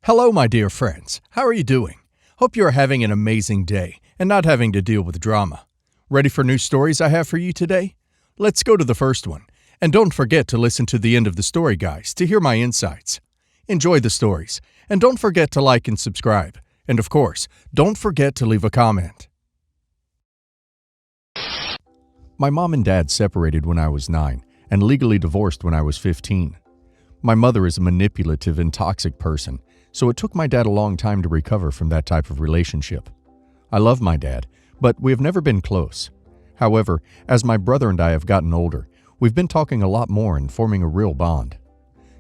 Hello, my dear friends. How are you doing? Hope you are having an amazing day and not having to deal with drama. Ready for new stories I have for you today? Let's go to the first one. And don't forget to listen to the end of the story, guys, to hear my insights. Enjoy the stories. And don't forget to like and subscribe. And of course, don't forget to leave a comment. My mom and dad separated when I was 9 and legally divorced when I was 15. My mother is a manipulative and toxic person, so it took my dad a long time to recover from that type of relationship. I love my dad, but we have never been close. However, as my brother and I have gotten older, we've been talking a lot more and forming a real bond.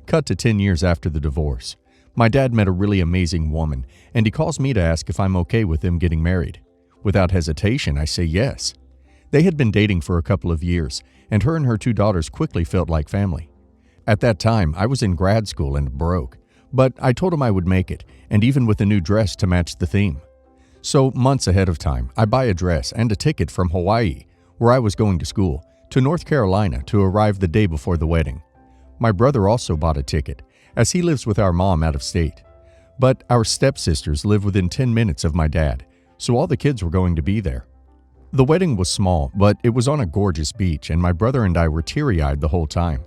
Cut to 10 years after the divorce. My dad met a really amazing woman, and he calls me to ask if I'm okay with them getting married. Without hesitation, I say yes. They had been dating for a couple of years, and her 2 daughters quickly felt like family. At that time, I was in grad school and broke, but I told him I would make it, and even with a new dress to match the theme. So, months ahead of time, I buy a dress and a ticket from Hawaii, where I was going to school, to North Carolina to arrive the day before the wedding. My brother also bought a ticket, as he lives with our mom out of state. But our stepsisters live within 10 minutes of my dad, so all the kids were going to be there. The wedding was small, but it was on a gorgeous beach, and my brother and I were teary-eyed the whole time.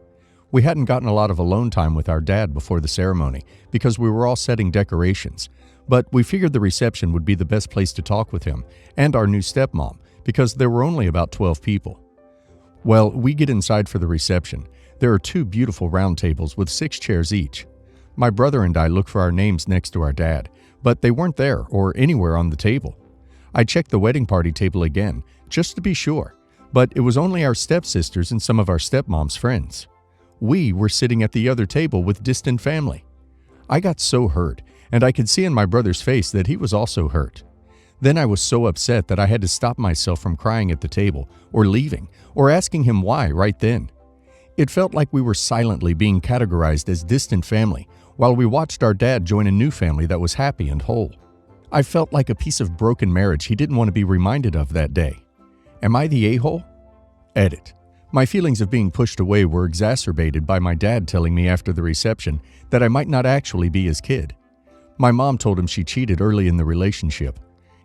We hadn't gotten a lot of alone time with our dad before the ceremony because we were all setting decorations, but we figured the reception would be the best place to talk with him and our new stepmom because there were only about 12 people. Well, we get inside for the reception. There are 2 beautiful round tables with 6 chairs each. My brother and I look for our names next to our dad, but they weren't there or anywhere on the table. I checked the wedding party table again, just to be sure, but it was only our stepsisters and some of our stepmom's friends. We were sitting at the other table with distant family. I got so hurt, and I could see in my brother's face that he was also hurt. Then I was so upset that I had to stop myself from crying at the table, or leaving, or asking him why right then. It felt like we were silently being categorized as distant family, while we watched our dad join a new family that was happy and whole. I felt like a piece of broken marriage he didn't want to be reminded of that day. Am I the a-hole? Edit. My feelings of being pushed away were exacerbated by my dad telling me after the reception that I might not actually be his kid. My mom told him she cheated early in the relationship.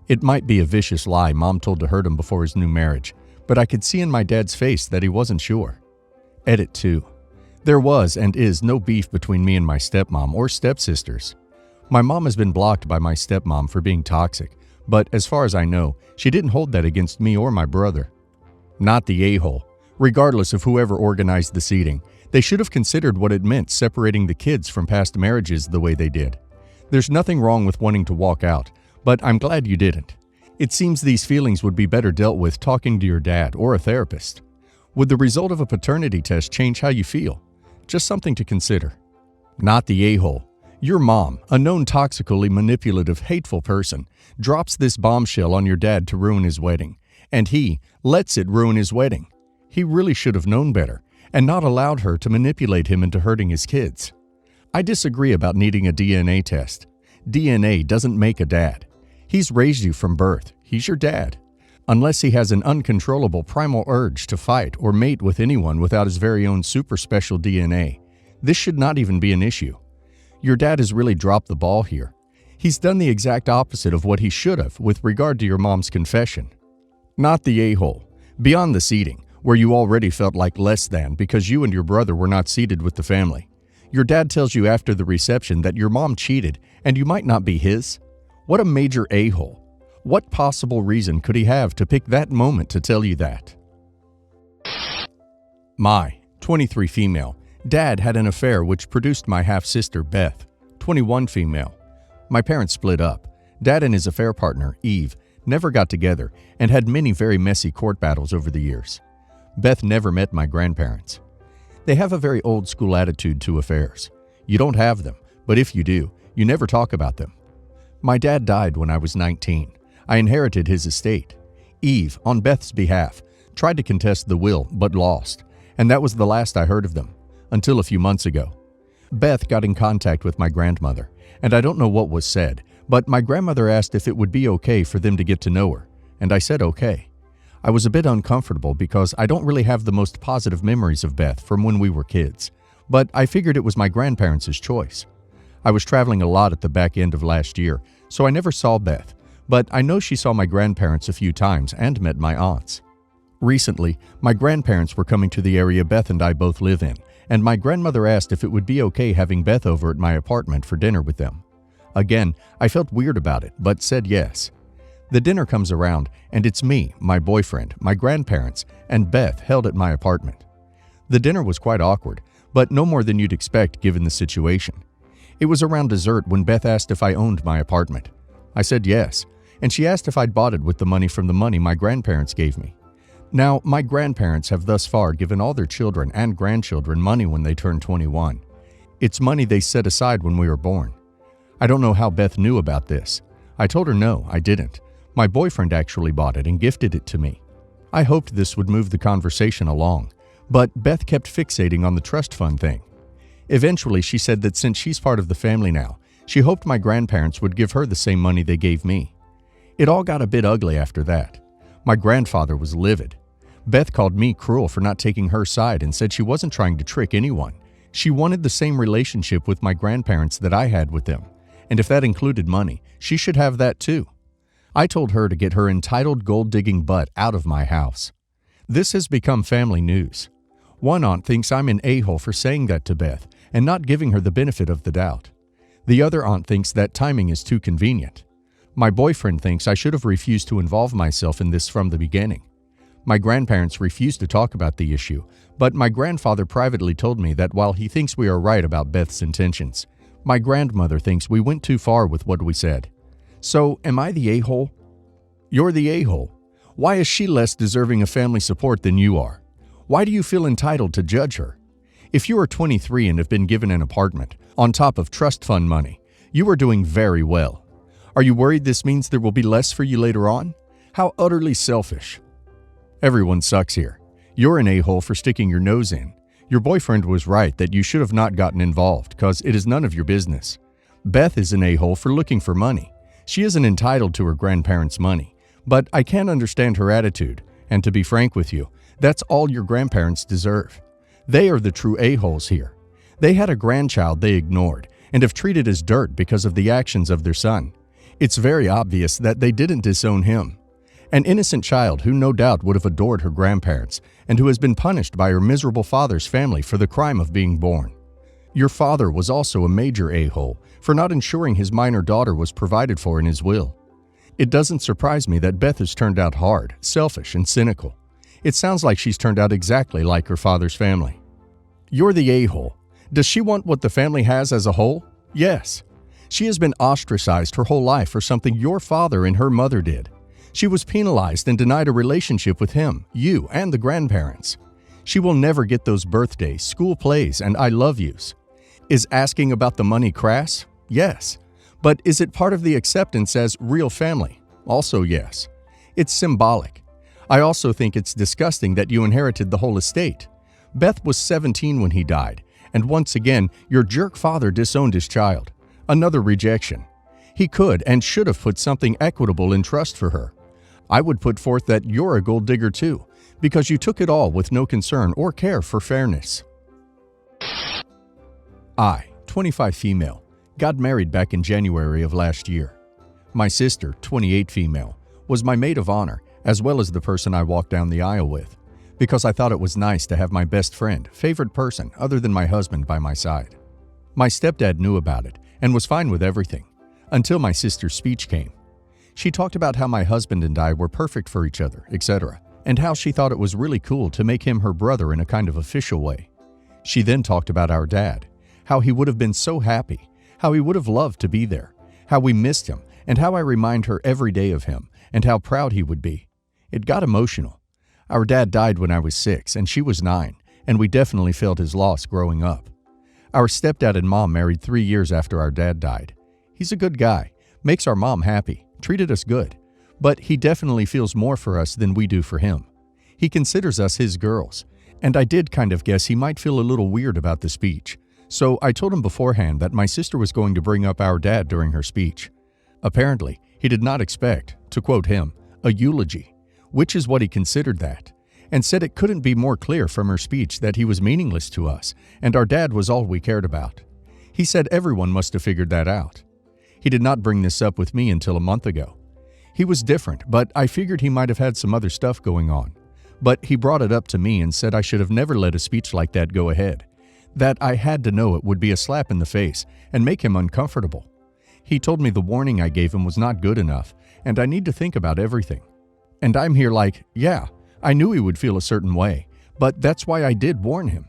It might be a vicious lie mom told to hurt him before his new marriage, but I could see in my dad's face that he wasn't sure. Edit 2. There was and is no beef between me and my stepmom or stepsisters. My mom has been blocked by my stepmom for being toxic, but as far as I know, she didn't hold that against me or my brother. Not the a-hole. Regardless of whoever organized the seating, they should have considered what it meant separating the kids from past marriages the way they did. There's nothing wrong with wanting to walk out, but I'm glad you didn't. It seems these feelings would be better dealt with talking to your dad or a therapist. Would the result of a paternity test change how you feel? Just something to consider. Not the a-hole. Your mom, a known toxically manipulative, hateful person, drops this bombshell on your dad to ruin his wedding, and he lets it ruin his wedding. He really should have known better and not allowed her to manipulate him into hurting his kids. I disagree about needing a DNA test. DNA doesn't make a dad. He's raised you from birth. He's your dad. Unless he has an uncontrollable primal urge to fight or mate with anyone without his very own super special DNA, this should not even be an issue. Your dad has really dropped the ball here. He's done the exact opposite of what he should have with regard to your mom's confession. Not the a-hole. Beyond the seating, where you already felt like less than because you and your brother were not seated with the family. Your dad tells you after the reception that your mom cheated and you might not be his? What a major a-hole. What possible reason could he have to pick that moment to tell you that? My, 23 female, dad had an affair which produced my half-sister Beth, 21 female. My parents split up. Dad and his affair partner, Eve, never got together and had many very messy court battles over the years. Beth never met my grandparents. They have a very old-school attitude to affairs. You don't have them, but if you do, you never talk about them. My dad died when I was 19. I inherited his estate. Eve, on Beth's behalf, tried to contest the will but lost, and that was the last I heard of them, until a few months ago. Beth got in contact with my grandmother, and I don't know what was said, but my grandmother asked if it would be okay for them to get to know her, and I said okay. I was a bit uncomfortable because I don't really have the most positive memories of Beth from when we were kids, but I figured it was my grandparents' choice. I was traveling a lot at the back end of last year, so I never saw Beth, but I know she saw my grandparents a few times and met my aunts. Recently, my grandparents were coming to the area Beth and I both live in, and my grandmother asked if it would be okay having Beth over at my apartment for dinner with them. Again, I felt weird about it, but said yes. The dinner comes around, and it's me, my boyfriend, my grandparents, and Beth held at my apartment. The dinner was quite awkward, but no more than you'd expect given the situation. It was around dessert when Beth asked if I owned my apartment. I said yes, and she asked if I'd bought it with the money from the money my grandparents gave me. Now, my grandparents have thus far given all their children and grandchildren money when they turn 21. It's money they set aside when we were born. I don't know how Beth knew about this. I told her no, I didn't. My boyfriend actually bought it and gifted it to me. I hoped this would move the conversation along, but Beth kept fixating on the trust fund thing. Eventually, she said that since she's part of the family now, she hoped my grandparents would give her the same money they gave me. It all got a bit ugly after that. My grandfather was livid. Beth called me cruel for not taking her side and said she wasn't trying to trick anyone. She wanted the same relationship with my grandparents that I had with them, and if that included money, she should have that too. I told her to get her entitled gold-digging butt out of my house. This has become family news. One aunt thinks I'm an a-hole for saying that to Beth and not giving her the benefit of the doubt. The other aunt thinks that timing is too convenient. My boyfriend thinks I should have refused to involve myself in this from the beginning. My grandparents refused to talk about the issue, but my grandfather privately told me that while he thinks we are right about Beth's intentions, my grandmother thinks we went too far with what we said. So, am I the a-hole? You're the a-hole. Why is she less deserving of family support than you are? Why do you feel entitled to judge her? If you are 23 and have been given an apartment, on top of trust fund money, you are doing very well. Are you worried this means there will be less for you later on? How utterly selfish. Everyone sucks here. You're an a-hole for sticking your nose in. Your boyfriend was right that you should have not gotten involved, because it is none of your business. Beth is an a-hole for looking for money. She isn't entitled to her grandparents' money, but I can't understand her attitude, and to be frank with you, that's all your grandparents deserve. They are the true a-holes here. They had a grandchild they ignored and have treated as dirt because of the actions of their son. It's very obvious that they didn't disown him. An innocent child who no doubt would have adored her grandparents and who has been punished by her miserable father's family for the crime of being born. Your father was also a major a-hole for not ensuring his minor daughter was provided for in his will. It doesn't surprise me that Beth has turned out hard, selfish, and cynical. It sounds like she's turned out exactly like her father's family. You're the a-hole. Does she want what the family has as a whole? Yes. She has been ostracized her whole life for something your father and her mother did. She was penalized and denied a relationship with him, you, and the grandparents. She will never get those birthdays, school plays, and I love yous. Is asking about the money crass? Yes. But is it part of the acceptance as real family? Also yes. It's symbolic. I also think it's disgusting that you inherited the whole estate. Beth was 17 when he died, and once again, your jerk father disowned his child. Another rejection. He could and should have put something equitable in trust for her. I would put forth that you're a gold digger too, because you took it all with no concern or care for fairness. I, 25 female, got married back in January of last year. My sister, 28 female, was my maid of honor, as well as the person I walked down the aisle with, because I thought it was nice to have my best friend, favorite person other than my husband by my side. My stepdad knew about it and was fine with everything, until my sister's speech came. She talked about how my husband and I were perfect for each other, etc., and how she thought it was really cool to make him her brother in a kind of official way. She then talked about our dad, how he would have been so happy, how he would have loved to be there, how we missed him, and how I remind her every day of him, and how proud he would be. It got emotional. Our dad died when I was 6 and she was 9, and we definitely felt his loss growing up. Our stepdad and mom married 3 years after our dad died. He's a good guy, makes our mom happy, treated us good, but he definitely feels more for us than we do for him. He considers us his girls, and I did kind of guess he might feel a little weird about the speech, so I told him beforehand that my sister was going to bring up our dad during her speech. Apparently, he did not expect, to quote him, a eulogy, which is what he considered that, and said it couldn't be more clear from her speech that he was meaningless to us, and our dad was all we cared about. He said everyone must have figured that out. He did not bring this up with me until a month ago. He was different, but I figured he might have had some other stuff going on. But he brought it up to me and said I should have never let a speech like that go ahead. That I had to know it would be a slap in the face and make him uncomfortable. He told me the warning I gave him was not good enough, and I need to think about everything. And I'm here like, yeah, I knew he would feel a certain way, but that's why I did warn him.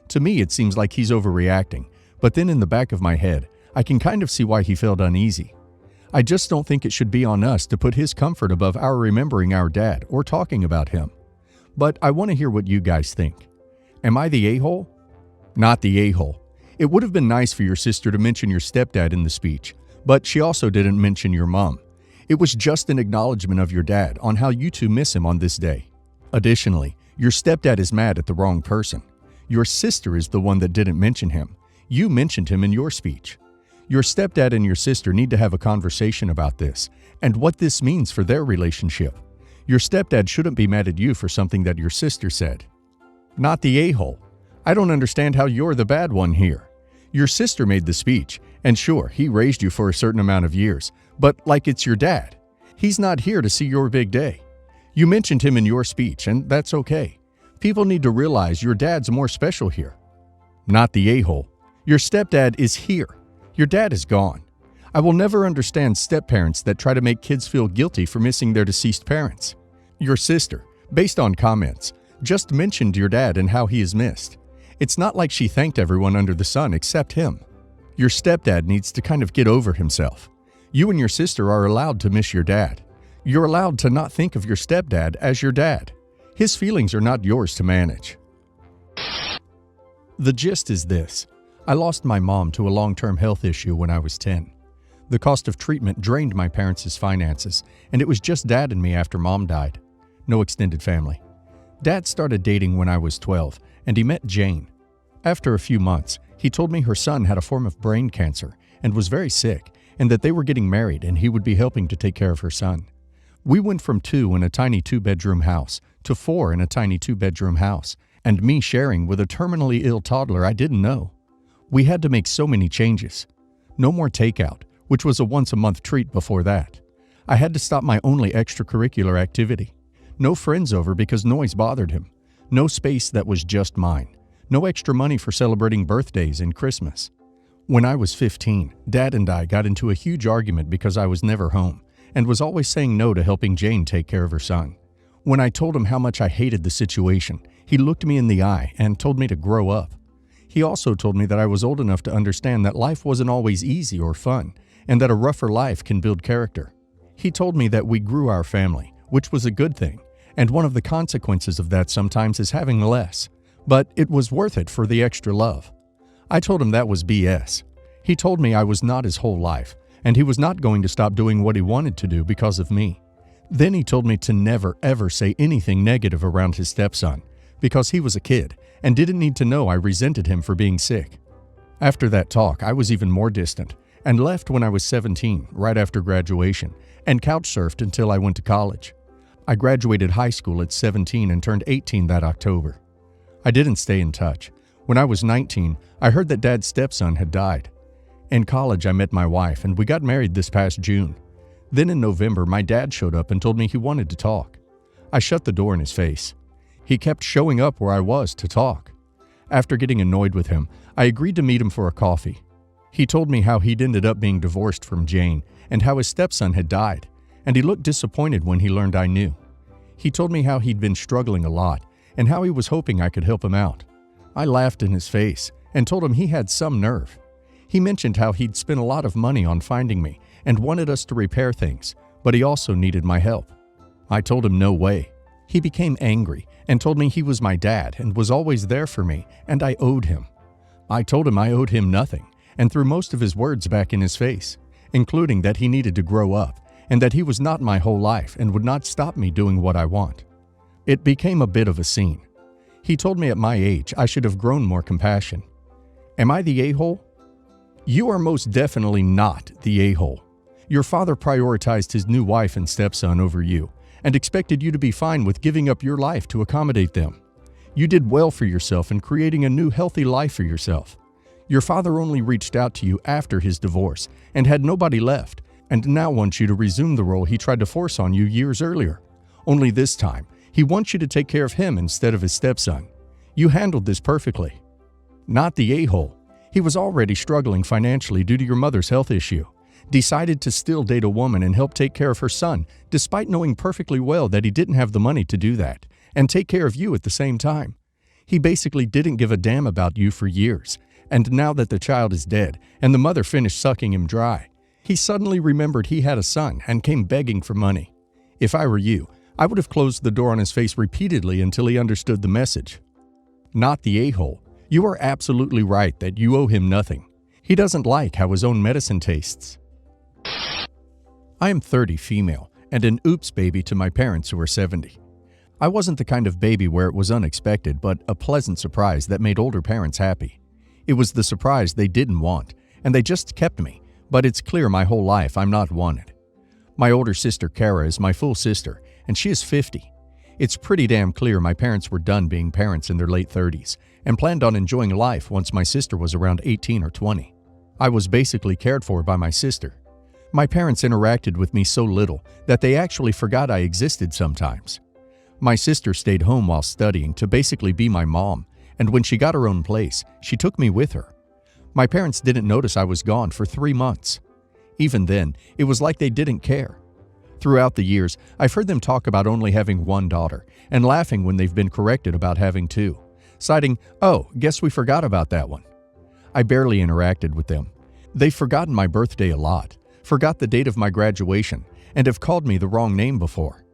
To me, it seems like he's overreacting, but then in the back of my head, I can kind of see why he felt uneasy. I just don't think it should be on us to put his comfort above our remembering our dad or talking about him. But I want to hear what you guys think. Am I the a-hole? Not the a-hole. It would have been nice for your sister to mention your stepdad in the speech, but she also didn't mention your mom. It was just an acknowledgement of your dad on how you two miss him on this day. Additionally, your stepdad is mad at the wrong person. Your sister is the one that didn't mention him. You mentioned him in your speech. Your stepdad and your sister need to have a conversation about this and what this means for their relationship. Your stepdad shouldn't be mad at you for something that your sister said. Not the a-hole. I don't understand how you're the bad one here. Your sister made the speech, and sure, he raised you for a certain amount of years, but like it's your dad. He's not here to see your big day. You mentioned him in your speech, and that's okay. People need to realize your dad's more special here. Not the a-hole. Your stepdad is here. Your dad is gone. I will never understand step-parents that try to make kids feel guilty for missing their deceased parents. Your sister, based on comments, just mentioned your dad and how he is missed. It's not like she thanked everyone under the sun except him. Your stepdad needs to kind of get over himself. You and your sister are allowed to miss your dad. You're allowed to not think of your stepdad as your dad. His feelings are not yours to manage. The gist is this. I lost my mom to a long-term health issue when I was 10. The cost of treatment drained my parents' finances, and it was just Dad and me after Mom died. No extended family. Dad started dating when I was 12, and he met Jane. After a few months, he told me her son had a form of brain cancer and was very sick, and that they were getting married and he would be helping to take care of her son. We went from 2 in a tiny 2-bedroom house to 4 in a tiny 2-bedroom house, and me sharing with a terminally ill toddler I didn't know. We had to make so many changes. No more takeout, which was a once-a-month treat before that. I had to stop my only extracurricular activity. No friends over because noise bothered him. No space that was just mine. No extra money for celebrating birthdays and Christmas. When I was 15, Dad and I got into a huge argument because I was never home and was always saying no to helping Jane take care of her son. When I told him how much I hated the situation, he looked me in the eye and told me to grow up. He also told me that I was old enough to understand that life wasn't always easy or fun, and that a rougher life can build character. He told me that we grew our family, which was a good thing, and one of the consequences of that sometimes is having less, but it was worth it for the extra love. I told him that was BS. He told me I was not his whole life, and he was not going to stop doing what he wanted to do because of me. Then he told me to never ever say anything negative around his stepson, because he was a kid and didn't need to know I resented him for being sick. After that talk, I was even more distant and left when I was 17, right after graduation, and couch surfed until I went to college. I graduated high school at 17 and turned 18 that October. I didn't stay in touch. When I was 19, I heard that Dad's stepson had died. In college, I met my wife, and we got married this past June. Then in November, my dad showed up and told me he wanted to talk. I shut the door in his face. He kept showing up where I was to talk. After getting annoyed with him, I agreed to meet him for a coffee. He told me how he'd ended up being divorced from Jane and how his stepson had died, and he looked disappointed when he learned I knew. He told me how he'd been struggling a lot and how he was hoping I could help him out. I laughed in his face and told him he had some nerve. He mentioned how he'd spent a lot of money on finding me and wanted us to repair things, but he also needed my help. I told him no way. He became angry and told me he was my dad and was always there for me, and I owed him. I told him I owed him nothing and threw most of his words back in his face, including that he needed to grow up and that he was not my whole life and would not stop me doing what I want. It became a bit of a scene. He told me at my age I should have grown more compassion. Am I the a-hole? You are most definitely not the a-hole. Your father prioritized his new wife and stepson over you and expected you to be fine with giving up your life to accommodate them. You did well for yourself in creating a new healthy life for yourself. Your father only reached out to you after his divorce and had nobody left, and now wants you to resume the role he tried to force on you years earlier. Only this time, he wants you to take care of him instead of his stepson. You handled this perfectly. Not the a-hole. He was already struggling financially due to your mother's health issue. Decided to still date a woman and help take care of her son, despite knowing perfectly well that he didn't have the money to do that, and take care of you at the same time. He basically didn't give a damn about you for years, and now that the child is dead and the mother finished sucking him dry, he suddenly remembered he had a son and came begging for money. If I were you, I would have closed the door on his face repeatedly until he understood the message. Not the a-hole. You are absolutely right that you owe him nothing. He doesn't like how his own medicine tastes. I am 30, female, and an oops baby to my parents who are 70. I wasn't the kind of baby where it was unexpected, but a pleasant surprise that made older parents happy. It was the surprise they didn't want, and they just kept me, but it's clear my whole life I'm not wanted. My older sister Kara is my full sister, and she is 50. It's pretty damn clear my parents were done being parents in their late 30s and planned on enjoying life once my sister was around 18 or 20. I was basically cared for by my sister. My parents interacted with me so little that they actually forgot I existed sometimes. My sister stayed home while studying to basically be my mom, and when she got her own place, she took me with her. My parents didn't notice I was gone for 3 months. Even then, it was like they didn't care. Throughout the years, I've heard them talk about only having one daughter and laughing when they've been corrected about having two, citing, "Oh, guess we forgot about that one." I barely interacted with them. They've forgotten my birthday a lot, forgot the date of my graduation, and have called me the wrong name before.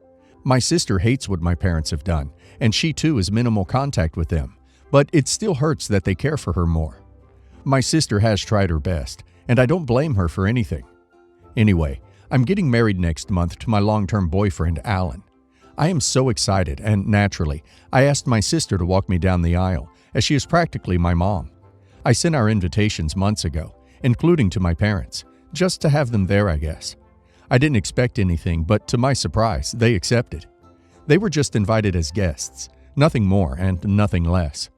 My sister hates what my parents have done, and she too has minimal contact with them, but it still hurts that they care for her more. My sister has tried her best, and I don't blame her for anything. Anyway, I'm getting married next month to my long-term boyfriend, Alan. I am so excited, and naturally, I asked my sister to walk me down the aisle, as she is practically my mom. I sent our invitations months ago, including to my parents, just to have them there, I guess. I didn't expect anything, but to my surprise, they accepted. They were just invited as guests, nothing more and nothing less.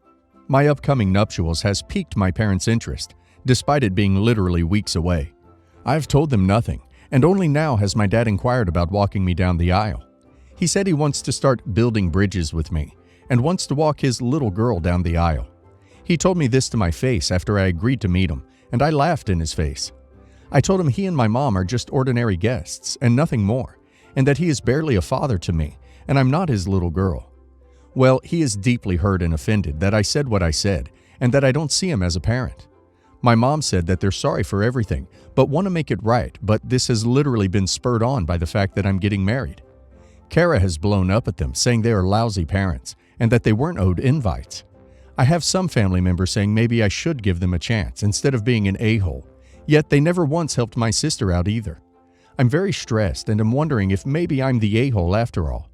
My upcoming nuptials has piqued my parents' interest, despite it being literally weeks away. I've told them nothing, and only now has my dad inquired about walking me down the aisle. He said he wants to start building bridges with me, and wants to walk his little girl down the aisle. He told me this to my face after I agreed to meet him, and I laughed in his face. I told him he and my mom are just ordinary guests, and nothing more, and that he is barely a father to me, and I'm not his little girl. Well, he is deeply hurt and offended that I said what I said, and that I don't see him as a parent. My mom said that they're sorry for everything, but want to make it right, but this has literally been spurred on by the fact that I'm getting married. Kara has blown up at them, saying they are lousy parents, and that they weren't owed invites. I have some family members saying maybe I should give them a chance instead of being an a-hole, yet they never once helped my sister out either. I'm very stressed and am wondering if maybe I'm the a-hole after all.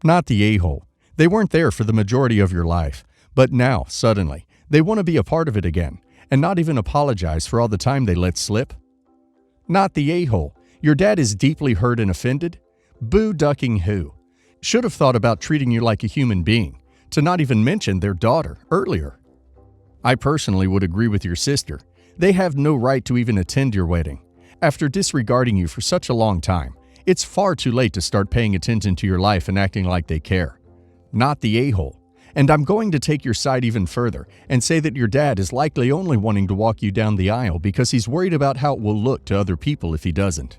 Not the a-hole. They weren't there for the majority of your life, but now, suddenly, they want to be a part of it again, and not even apologize for all the time they let slip. Not the a-hole. Your dad is deeply hurt and offended? Boo ducking who? Should have thought about treating you like a human being, to not even mention their daughter earlier. I personally would agree with your sister. They have no right to even attend your wedding. After disregarding you for such a long time, it's far too late to start paying attention to your life and acting like they care. Not the a-hole. And I'm going to take your side even further and say that your dad is likely only wanting to walk you down the aisle because he's worried about how it will look to other people if he doesn't.